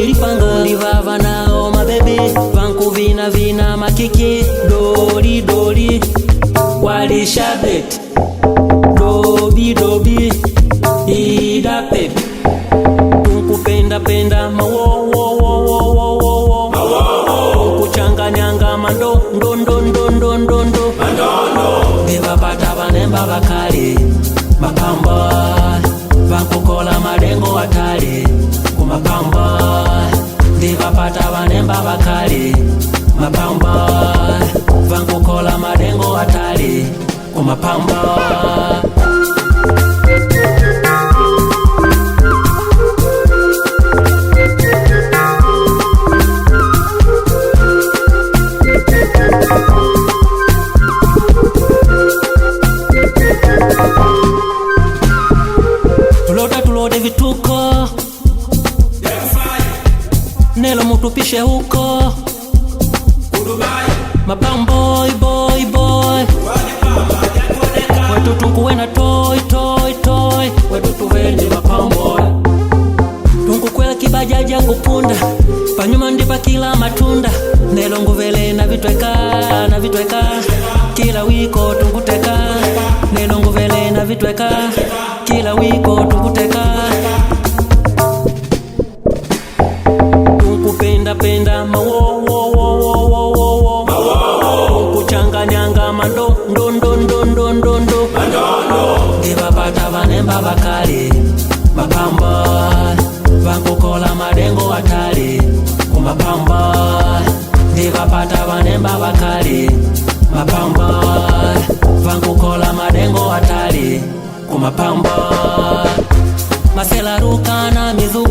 nilipanga ndivava nao mabebi vanku vina makiki dori dori walishabet dobi ida pepe tunkupenda penda mawo kuchanganyanga mando ndo bevapata vanemba vakali mapamba vankukola malengo hatari kumapamba ndivapata vanemba vakali mapamba vankukola malengo hatari kumapamba. Tulode vituko nelo mutupishe huko mapamboy boy wetu tukuwena toy wetu tuvendi mapamboy tunkukwela kibajaji yangu punda panyuma ndipa kila matunda nelo nguvele na vitweka kila wiko tunkuteka nelo nguvele na vitweka kila wiko tukuteka tunkupenda mawo kuchanganyanga mando ndo ndivapata vanemba vakali mapamba vankukola malengo hatari kumapamba ndivapata vanemba vakali mapamba vankukola malengo hatari kumapamba masela rukana mizuka